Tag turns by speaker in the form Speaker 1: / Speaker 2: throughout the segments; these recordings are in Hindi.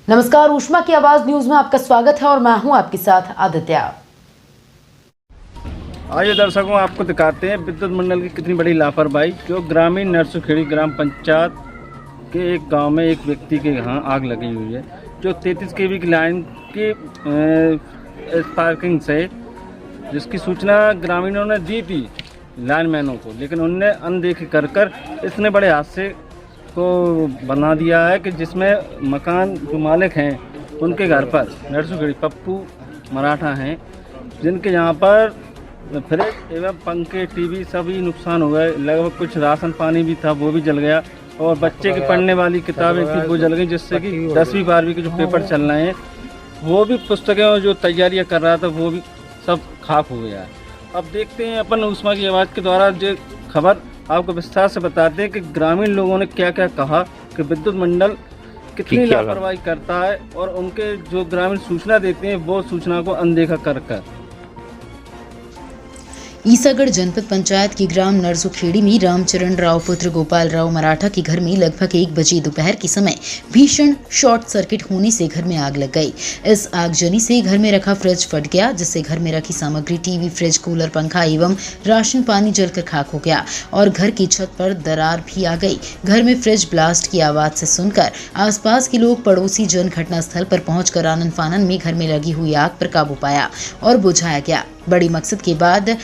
Speaker 1: नमस्कार, ऊष्मा की आवाज न्यूज में आपका स्वागत है और मैं हूं आपके साथ आदित्य।
Speaker 2: आइए दर्शकों, आपको दिखाते हैं विद्युत मंडल की कितनी बड़ी लापरवाही। जो ग्रामीण नरसुखेड़ी ग्राम पंचायत के एक गांव में एक व्यक्ति के यहाँ आग लगी हुई है, जो 33 kV की लाइन की स्पार्किंग से, जिसकी सूचना ग्रामीणों ने दी थी लाइनमैनों को, लेकिन उनने अनदेखी कर इतने बड़े हादसे को बना दिया है कि जिसमें मकान जो मालिक हैं उनके घर पर नरसुखेड़ी पप्पू मराठा हैं, जिनके यहाँ पर फ्रिज एवं पंखे टीवी सभी नुकसान हो गए। लगभग कुछ राशन पानी भी था वो भी जल गया, और बच्चे की पढ़ने वाली किताबें थी वो जल गई, जिससे कि 10वीं 12वीं के जो पेपर चल रहे हैं वो भी, पुस्तकें और जो तैयारियां कर रहा था वो भी सब खाक हो गया है। अब देखते हैं अपन ऊष्मा की आवाज़ के द्वारा जो खबर आपको विस्तार से बताते हैं कि ग्रामीण लोगों ने क्या क्या कहा कि विद्युत मंडल कितनी लापरवाही करता है, और उनके जो ग्रामीण सूचना देते हैं वो सूचना को अनदेखा कर
Speaker 1: ईसागढ़ जनपद पंचायत की ग्राम नरसुखेड़ी में रामचरण राव पुत्र गोपाल राव मराठा के घर में लगभग 1 बजे दोपहर के समय भीषण शॉर्ट सर्किट होने से घर में आग लग गई। इस आगजनी से घर में रखा फ्रिज फट गया, जिससे घर में रखी सामग्री टीवी, फ्रिज, कूलर, पंखा एवं राशन पानी जलकर खाक हो गया और घर की छत पर दरार भी आ गई। घर में फ्रिज ब्लास्ट की आवाज से सुनकर आसपास के लोग, पड़ोसी जन घटनास्थल पर पहुंचकर आनन फानन में घर में लगी हुई आग पर काबू पाया और बुझाया गया। बड़ी मकसद के बाद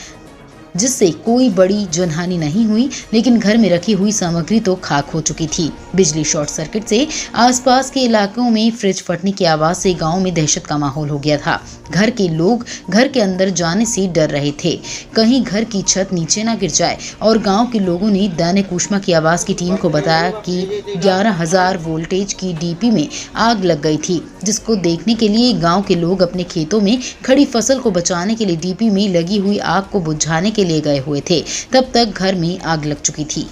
Speaker 1: जिससे कोई बड़ी जनहानि नहीं हुई, लेकिन घर में रखी हुई सामग्री तो खाक हो चुकी थी। बिजली शॉर्ट सर्किट से आसपास के इलाकों में फ्रिज फटने की आवाज से गांव में दहशत का माहौल हो गया था। घर के लोग घर के अंदर जाने से डर रहे थे, कहीं घर की छत नीचे ना गिर जाए। और गांव के लोगों ने दैनिक ऊष्मा की आवाज की टीम को बताया कि 11,000 वोल्टेज की डीपी में आग लग गई थी, जिसको देखने के लिए गांव के लोग अपने खेतों में खड़ी फसल को बचाने के लिए डीपी में लगी हुई आग को बुझाने के लिए गए हुए थे। तब तक घर में आग लग चुकी थी।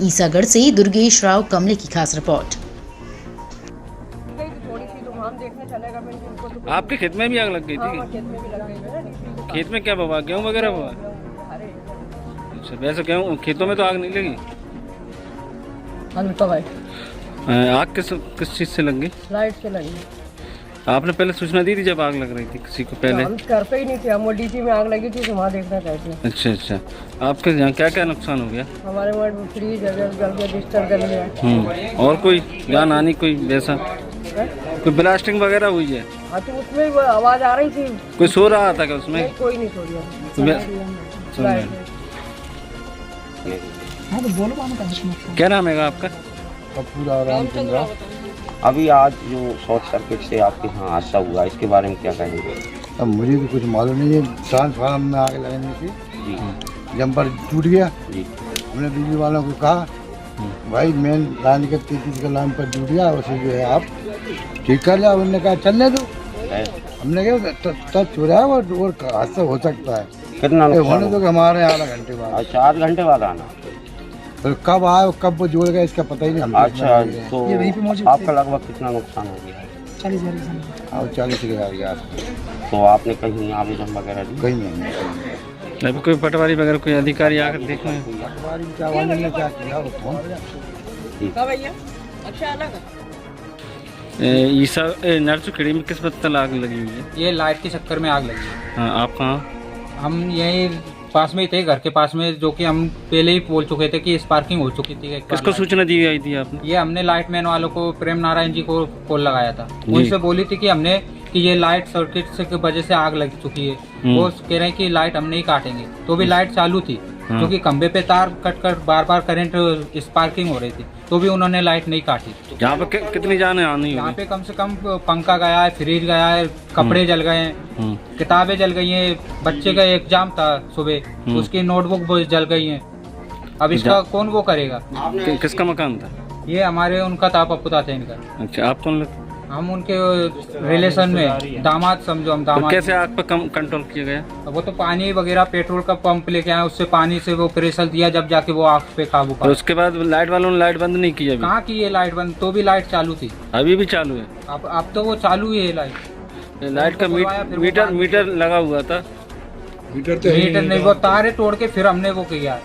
Speaker 1: ईसागढ़ से दुर्गेश राव कमले की खास रिपोर्ट।
Speaker 2: आपके खेत में भी आग लग गई थी? खेत में क्या हुआ? गेहूँ वगैरह हुआ? अच्छा, वैसे गेहूँ खेतों में तो आग नहीं लगी। आग किस चीज से लग गई?
Speaker 3: लाइट से लगी।
Speaker 2: आपने पहले सूचना दी थी जब आग लग रही थी किसी को? पहले
Speaker 3: हम घर पे ही नहीं थे, हम डीपी में आग लगी थी तो वहाँ देखना चाहते हैं।
Speaker 2: अच्छा अच्छा, आपके यहाँ क्या क्या नुकसान हो गया?
Speaker 3: हमारे वहाँ फ्रीज जल गया, बिस्तर जल गया।
Speaker 2: और कोई जान हानि कोई वैसा कोई ब्लास्टिंग वगैरह हुई है?
Speaker 3: हाँ, तो उसमें वो आवाज आ रही थी।
Speaker 2: कोई सो रहा था क्या उसमें?
Speaker 3: नहीं, कोई नहीं सो रहा।
Speaker 2: क्या नाम है आपका?
Speaker 4: पूरा रामचंद्र। अभी आज जो शॉर्ट सर्किट से आपके यहाँ हादसा हुआ, इसके बारे में क्या कहेंगे?
Speaker 5: अब मुझे तो कुछ मालूम नहीं है। ट्रांसफार्मर में आग लगने से
Speaker 4: जी
Speaker 5: जंपर टूट गया।
Speaker 4: जी,
Speaker 5: हमने बिजली वालों को कहा भाई मेन लाइन का 33 का लाइन पर टूट गया, उसे जो है आप ठीक कर लिया। उन्होंने कहा चलने दो। हमने कहा टच हो रहा है और हादसा हो सकता है।
Speaker 4: कितना
Speaker 5: होने तो हमारे आधा घंटे बाद।
Speaker 4: अच्छा, आध घंटे बाद आना।
Speaker 5: तो कब आया कब वो जोड़ गया इसका पता ही नहीं।
Speaker 4: अच्छा, तो आपका लगभग कितना नुकसान हो गया?
Speaker 5: 40,000 के आस।
Speaker 4: तो आपने कहीं आवेदन वगैरह दी?
Speaker 5: कहीं नहीं।
Speaker 2: अभी कोई पटवारी वगैरह कोई अधिकारी आकर देखना है?
Speaker 5: पटवारी क्या किया वो फोन।
Speaker 2: ईसा नरसुखेड़ी में किस वक्त आग लगी हुई है?
Speaker 6: ये लाइट के चक्कर में आग लगी है।
Speaker 2: हाँ, आप कहाँ?
Speaker 6: हम यही पास में ही थे, घर के पास में, जो कि हम पहले ही बोल चुके थे कि स्पार्किंग हो चुकी थी।
Speaker 2: किसको सूचना दी गई थी आपने?
Speaker 6: ये हमने लाइट मैन वालों को, प्रेम नारायण जी को कॉल लगाया था। उनसे बोली थी कि हमने कि ये लाइट सर्किट से की वजह से आग लग चुकी है। वो कह रहे हैं कि लाइट हम नहीं काटेंगे, तो भी लाइट चालू थी, क्योंकि खंबे पे तार कट कर बार बार करंट स्पार्किंग हो रही थी, तो भी उन्होंने लाइट नहीं काटी।
Speaker 2: यहाँ पे कितनी जाने आनी?
Speaker 6: यहाँ पे कम से कम पंखा गया है, फ्रिज गया है, कपड़े जल गए हैं, किताबें जल गई हैं। बच्चे का एग्जाम था सुबह, उसकी नोटबुक जल गई है। अब इसका कौन वो करेगा?
Speaker 2: किसका मकान था
Speaker 6: ये? हमारे उनका था, पप्पू था इनका।
Speaker 2: अच्छा, आप कौन लोग?
Speaker 6: हम उनके रिलेशन में दामाद, समझो हम दामाद।
Speaker 2: तो कैसे आग पर कम कंट्रोल किया गया?
Speaker 6: वो तो पानी वगैरह पेट्रोल का पंप लेके आए, उससे पानी से वो प्रेशर दिया, जब जाके वो आग पे काबू पाया।
Speaker 2: तो उसके बाद लाइट वालों ने लाइट बंद नहीं की? अभी
Speaker 6: कहाँ की ये लाइट बंद? तो भी लाइट चालू थी।
Speaker 2: अभी भी चालू है?
Speaker 6: अब तो वो चालू ही है लाइट।
Speaker 2: लाइट का मीटर लगा हुआ था।
Speaker 5: मीटर
Speaker 6: नहीं, वो तारे तोड़ के फिर हमने वो किया।